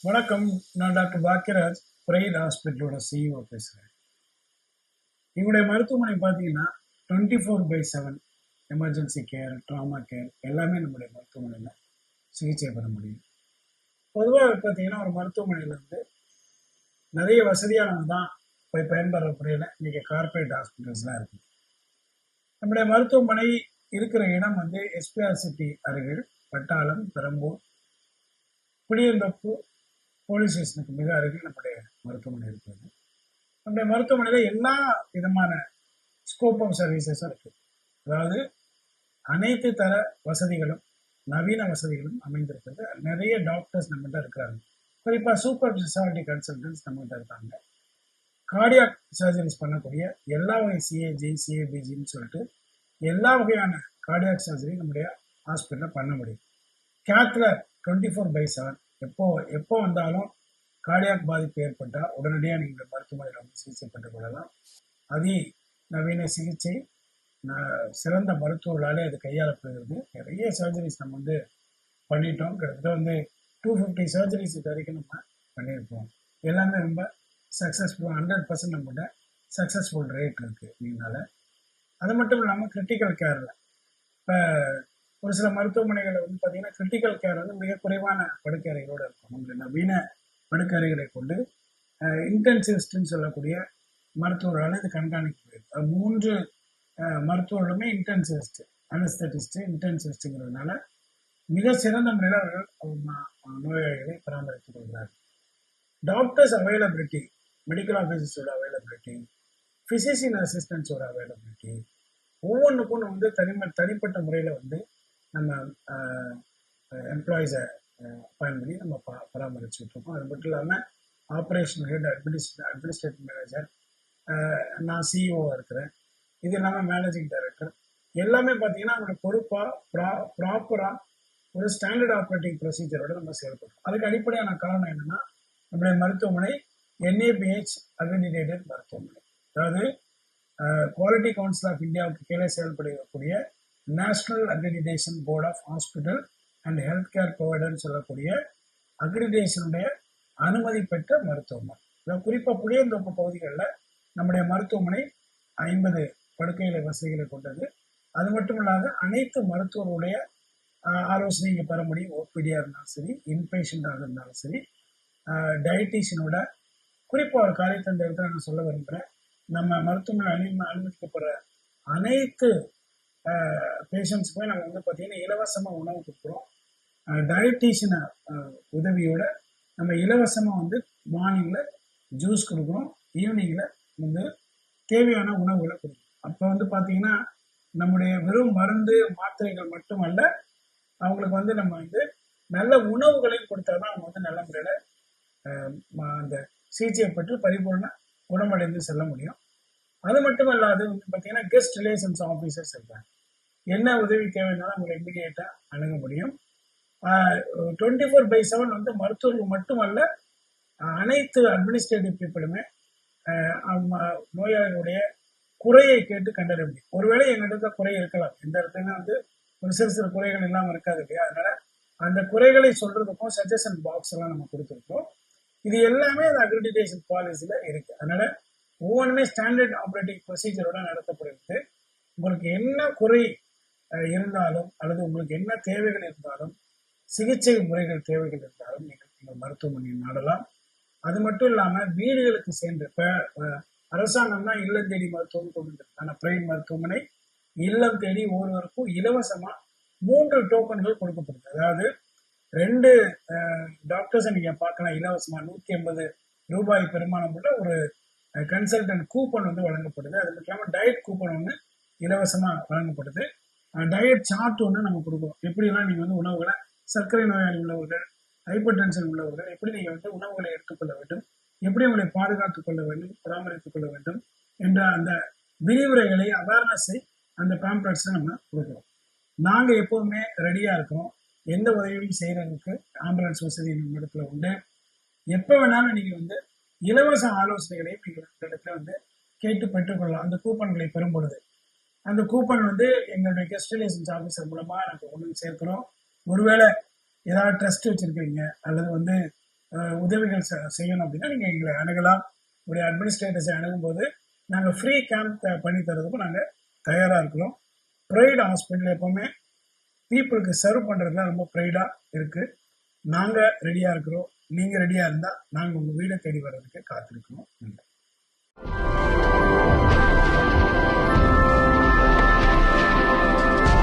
வணக்கம். நான் doctor Bhagyaraj, bright ஹாஸ்பிட்டலோட CEO பேசுகிறேன். எங்களுடைய மருத்துவமனை பார்த்தீங்கன்னா 24/7 எமர்ஜென்சி கேர், ட்ராமா கேர் எல்லாமே நம்முடைய மருத்துவமனையில் சிகிச்சை பெற முடியும். பொதுவாக பார்த்தீங்கன்னா ஒரு மருத்துவமனையில் வந்து நிறைய வசதியானவங்க தான் போய் பயன்பெறக்கூடியல இன்றைக்கி கார்பரேட் ஹாஸ்பிட்டல்ஸ்லாம் இருக்குது. நம்முடைய மருத்துவமனை இருக்கிற இடம் வந்து எஸ்பிஆர் சிட்டி அருகில் பட்டாளம், பெரம்பூர், புளியந்தோப்பு போலீஸ் ஸ்டேஷனுக்கு மிக அருகில் நம்முடைய மருத்துவமனை இருக்கிறது. நம்முடைய மருத்துவமனையில் எல்லா விதமான ஸ்கோப் ஆஃப் சர்வீசஸும் இருக்குது. அதாவது அனைத்து தர வசதிகளும் நவீன வசதிகளும் அமைந்திருக்கிறது. நிறைய டாக்டர்ஸ் நம்மகிட்ட இருக்கிறாங்க. குறிப்பாக சூப்பர் ஸ்பெஷாலிட்டி கன்சல்டன்ஸ் நம்மகிட்ட இருக்காங்க. கார்டியாக் சர்ஜரிஸ் பண்ணக்கூடிய எல்லா வகை சிஏஜி, சிஏபிஜின்னு சொல்லிட்டு எல்லா வகையான கார்டியாக் சர்ஜரி நம்முடைய ஹாஸ்பிட்டலில் பண்ண முடியும். கேத்ல 24/7 எப்போ வந்தாலும் கார்டியாக் பாதிப்பு ஏற்பட்டால் உடனடியாக நீங்கள் மருத்துவமனையில் வந்து சிகிச்சை பெற்றுக் கொள்ளலாம். அதி நவீன சிகிச்சை, சிறந்த மருத்துவர்களாலே அது கையாளப்படுகிறது. நிறைய சர்ஜரிஸ் நம்ம வந்து பண்ணிட்டோம். கிட்டத்தட்ட வந்து 250 சர்ஜரிஸ் இது வரைக்கும் நம்ம பண்ணியிருப்போம். எல்லாமே ரொம்ப சக்ஸஸ்ஃபுல், 100% நம்மகிட்ட சக்ஸஸ்ஃபுல் ரேட் இருக்குது. இதனால் அது மட்டும் இல்லாமல் கிரிட்டிக்கல் கேரில் இப்போ ஒரு சில மருத்துவமனைகளில் வந்து பார்த்தீங்கன்னா கிரிட்டிக்கல் கேர் வந்து மிக குறைவான படுக்கையறைகளோடு இருக்கும். நம்முடைய நவீன படுக்கையறைகளை கொண்டு இன்டென்சிவிஸ்ட்னு சொல்லக்கூடிய மருத்துவர்களால் இது கண்காணிக்கப்படுது. 3 மருத்துவர்களுமே இன்டென்சிவிஸ்ட், அனஸ்தட்டிஸ்ட், இன்டென்சிவிஸ்ட்டுங்கிறதுனால மிக சிறந்த முறையில் அவர்கள் நோயாளிகளை பராமரித்துக் கொள்கிறார்கள். டாக்டர்ஸ் அவைலபிலிட்டி, மெடிக்கல் ஆஃபீஸர்ஸோட அவைலபிலிட்டி, ஃபிசிஷியன் அசிஸ்டன்ஸோட அவைலபிலிட்டி, ஒவ்வொன்றுக்கும் வந்து தனிப்பட்ட முறையில் வந்து நம்ம எம்ப்ளாயீஸை அப்பாயின் பண்ணி நம்ம பராமரிச்சுட்டு இருக்கோம். அது மட்டும் இல்லாமல் ஆப்ரேஷன் ஹெட், அட்மினிஸ்ட்ரேட்டிவ் மேனேஜர், நான் சிஇஓவாக இருக்கிறேன். இது இல்லாமல் மேனேஜிங் டைரக்டர் எல்லாமே பார்த்தீங்கன்னா அவங்களோட பொறுப்பாக ப்ராப்பராக ஒரு ஸ்டாண்டர்ட் ஆப்ரேட்டிங் ப்ரொசீஜரோட நம்ம செயல்படுறோம். அதுக்கு அடிப்படையான காரணம் என்னென்னா நம்முடைய மருத்துவமனை NABH அக்ரிடிட்டேட்டட் மருத்துவமனை. அதாவது குவாலிட்டி கவுன்சில் ஆஃப் இந்தியாவுக்கு கீழே செயல்படக்கூடிய national accreditation board of hospital and health care ப்ரொவைடர்னு சொல்லக்கூடிய அக்ரிடிடேஷனுடைய அனுமதி பெற்ற மருத்துவமனை. குறிப்பாக புளியந்தோப்பு பகுதிகளில் நம்முடைய மருத்துவமனை 50 படுக்கைகளை வசதிகளை கொண்டது. அது மட்டும் இல்லாத அனைத்து மருத்துவருடைய ஆலோசனை இங்கே பெற முடியும். ஓபிடியாக இருந்தாலும் சரி, இன்பேஷண்டாக இருந்தாலும் சரி, டயட்டீஷியனோட குறிப்பாக ஒரு காரியத்தை இந்த இடத்துல நான் சொல்ல விரும்புகிறேன். நம்ம மருத்துவமனை அனுமதிக்கப்படுற அனைத்து பேஷண்ட்ஸுக்குமே நம்ம வந்து பார்த்தீங்கன்னா இலவசமாக உணவு கொடுக்குறோம். டயட்டீஷியனை உதவியோட நம்ம இலவசமாக வந்து மார்னிங்கில் ஜூஸ் கொடுக்குறோம், ஈவினிங்கில் வந்து தேவையான உணவுகளை கொடுக்குறோம். அப்போ வந்து பார்த்தீங்கன்னா நம்முடைய வெறும் மருந்து மாத்திரைகள் மட்டுமல்ல, அவங்களுக்கு வந்து நம்ம வந்து நல்ல உணவுகளையும் கொடுத்தா தான் அவங்க வந்து நல்ல முறையில் அந்த சிகிச்சையை பெற்று பரிபூர்ண குணமடைந்து செல்ல முடியும். அது மட்டும் இல்லாது வந்து பார்த்தீங்கன்னா கெஸ்ட் ரிலேஷன்ஸ் ஆஃபீஸர்ஸ் இருக்காங்க. என்ன உதவி தேவைன்னாலும் அவங்களை இமிடியேட்டாக அணுக முடியும். 24/7 வந்து மருத்துவர்கள் மட்டுமல்ல, அனைத்து அட்மினிஸ்ட்ரேட்டிவ் பீப்புளுமே நோயாளிகளுடைய குறையை கேட்டு கண்டறிய முடியும். ஒருவேளை எங்கிட்ட குறை இருக்கலாம், எந்த இடத்துலையுமே வந்து ஒரு சிறு குறைகள் இல்லாமல் இருக்காது இல்லையா? அதனால அந்த குறைகளை சொல்றதுக்கும் சஜஷன் பாக்ஸ் எல்லாம் நம்ம கொடுத்துருக்கோம். இது எல்லாமே அந்த அக்ரிடிடேஷன் பாலிசியில் இருக்கு. அதனால ஒவ்வொன்றுமே ஸ்டாண்டர்ட் ஆப்ரேட்டிங் ப்ரொசீஜரோட நடத்தப்படுகிறது. உங்களுக்கு என்ன குறை இருந்தாலும் அல்லது உங்களுக்கு என்ன தேவைகள் இருந்தாலும், சிகிச்சை முறைகள் தேவைகள் இருந்தாலும் நீங்கள் மருத்துவமனையை நாடலாம். அது மட்டும் இல்லாமல் வீடுகளுக்கு சென்று இப்போ அரசாங்கம் தான் இல்லம் தேடி மருத்துவம் கொண்டு வந்திருக்கு. பிரைவேட் மருத்துவமனை இல்லம் தேடி ஒருவருக்கும் இலவசமாக 3 டோக்கன்கள் கொடுக்கப்படுது. அதாவது 2 டாக்டர்ஸை நீங்கள் பார்க்கலாம் இலவசமாக. 180 ரூபாய் பெருமானம் உள்ள ஒரு கன்சல்டன்ட் கூப்பன் வந்து வழங்கப்படுது. அது மட்டும் இல்லாமல் டயட் கூப்பன் ஒன்று இலவசமாக வழங்கப்படுது. டயட் சார்ட் ஒன்று நம்ம கொடுக்குறோம். எப்படிலாம் நீங்கள் வந்து உணவுகளை, சர்க்கரை நோயாளி உள்ளவர்கள், ஹைப்பர் டென்ஷன் உள்ளவர்கள் எப்படி நீங்கள் வந்து உணவுகளை எடுத்துக்கொள்ள வேண்டும், எப்படி உங்களை பாதுகாத்துக் கொள்ள வேண்டும், பராமரித்துக் கொள்ள வேண்டும் என்ற அந்த விரிவுரைகளை, அவேர்னஸை அந்த பேம்ப்ளெட்ஸை நம்ம கொடுக்குறோம். நாங்கள் எப்போவுமே ரெடியாக இருக்கிறோம். எந்த உதவியும் செய்கிறதுக்கு ஆம்புலன்ஸ் வசதி நம்ம இடத்துல உண்டு. எப்போ வேணாலும் நீங்கள் வந்து இலவச ஆலோசனைகளையும் நீங்கள் இந்த இடத்துல வந்து கேட்டு பெற்றுக்கொள்ளலாம். அந்த கூப்பன்களை பெறும் பொழுது அந்த கூப்பன் வந்து எங்களுடைய கெஸ்ட் ரிலேஷன்ஸ் ஆஃபீஸர் மூலமாக நாங்கள் கொண்டு சேர்க்கிறோம். ஒருவேளை ஏதாவது ட்ரஸ்ட் வச்சுருக்கீங்க அல்லது வந்து உதவிகள் செய்யணும் அப்படின்னா நீங்கள் எங்களை அணுகலாம். உங்களுடைய அட்மினிஸ்ட்ரேட்டர்ஸை அணுகும்போது நாங்கள் ஃப்ரீ கேம்ப் பண்ணி தரதுக்கும் நாங்கள் தயாராக இருக்கிறோம். ப்ரைட் ஹாஸ்பிட்டல் எப்போவுமே பீப்புளுக்கு சர்வ் பண்ணுறதுல ரொம்ப ப்ரைடாக இருக்குது. நாங்கள் ரெடியாக இருக்கிறோம். நீங்கள் ரெடியாக இருந்தால் நாங்கள் உங்கள் வீடை தேடி வர்றதுக்கு காத்திருக்கிறோம். நன்றி.